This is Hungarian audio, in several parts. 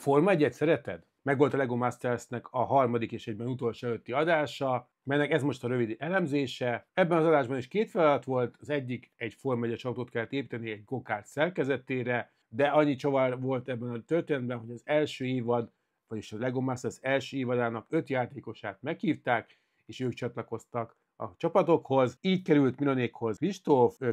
Forma 1-et szereted? Megvolt a LEGO Masters-nek a harmadik és egyben utolsó előtti adása, melynek ez most a rövid elemzése. Ebben az adásban is két feladat volt, az egyik egy Forma 1-es autót kellett építeni egy go-kart szerkezetére, de annyi csavar volt ebben a történetben, hogy az első évad, vagyis a LEGO Masters első évadának 5 játékosát meghívták, és ők csatlakoztak a csapatokhoz. Így került Mironékhoz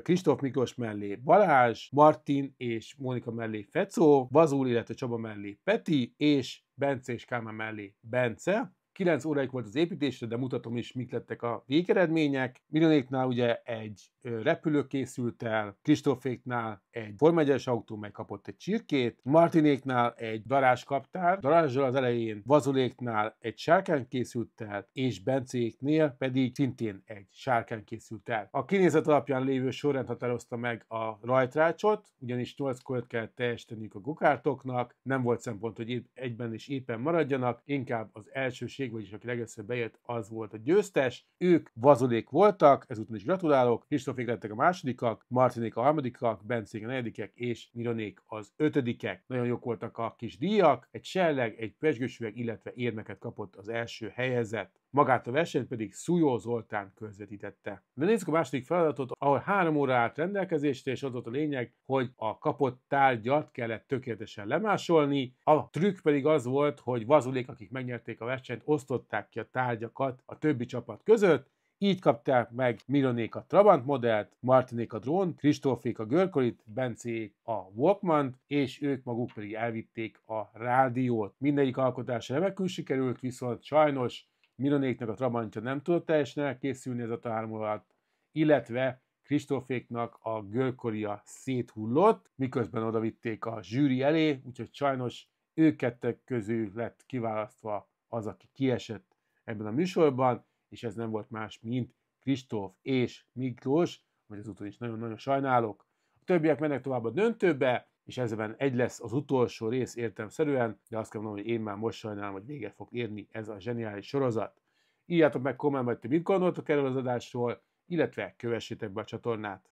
Kristóf Miklós mellé Balázs, Martin és Mónika mellé Fecó, Vazul, illetve Csaba mellé Peti, és Bence és Kálmán mellé Bence. 9 óráig volt az építésre, de mutatom is, mik lettek a végeredmények. Mironéknál ugye egy repülő készült el, Kristóféknál egy Forma 1-es autó, mely kapott egy csirkét, Martinéknál egy darázskaptár, darázsal az elején, Vazuléknál egy sárkány készült el, és Bencéknél pedig szintén egy sárkány készült el. A kinézet alapján lévő sorrend határozta meg a rajtrácsot, ugyanis 8 kört kell teljesíteniük a gokártoknak, nem volt szempont, hogy egyben és éppen maradjanak, inkább az elsőség, vagyis aki legelőször bejött, az volt a győztes. Ők Vazulék voltak, ezúton is gratulálok, Kristófék lettek a másodikak, Martinék a harmadikak, Bencék a negyedikek, és Mironék az ötödikek. Nagyon jók voltak a kis díjak, egy serleg, egy pezsgősüveg, illetve érmeket kapott az első helyezett. Magát a versenyt pedig Szújó Zoltán közvetítette. De nézzük a második feladatot, ahol 3 óra állt rendelkezésre, és az volt a lényeg, hogy a kapott tárgyat kellett tökéletesen lemásolni. A trükk pedig az volt, hogy Vazulék, akik megnyerték a versenyt, osztották ki a tárgyakat a többi csapat között. Így kapták meg Mironék a Trabant modellt, Martinék a drónt, Kristófék a Görkolit, Bencék a Walkmant, és ők maguk pedig elvitték a rádiót. Mindegyik alkotás remekül sikerült, viszont sajnos Mironéknak a Trabantja nem tudott teljesen elkészülni ez a 3 óra alatt, illetve Kristóféknak a Görkolia széthullott, miközben odavitték a zsűri elé, úgyhogy sajnos ők kettek közül lett kiválasztva az, aki kiesett ebben a műsorban, és ez nem volt más, mint Kristóf és Miklós, amit ezúton is nagyon-nagyon sajnálok. A többiek mennek tovább a döntőbe, és ezben egy lesz az utolsó rész értelemszerűen, de azt kell mondanom, hogy én már most sajnálom, hogy véget fog érni ez a zseniális sorozat. Írjátok meg kommentben, hogy ti mit gondoltok erről az adásról, illetve kövessétek be a csatornát.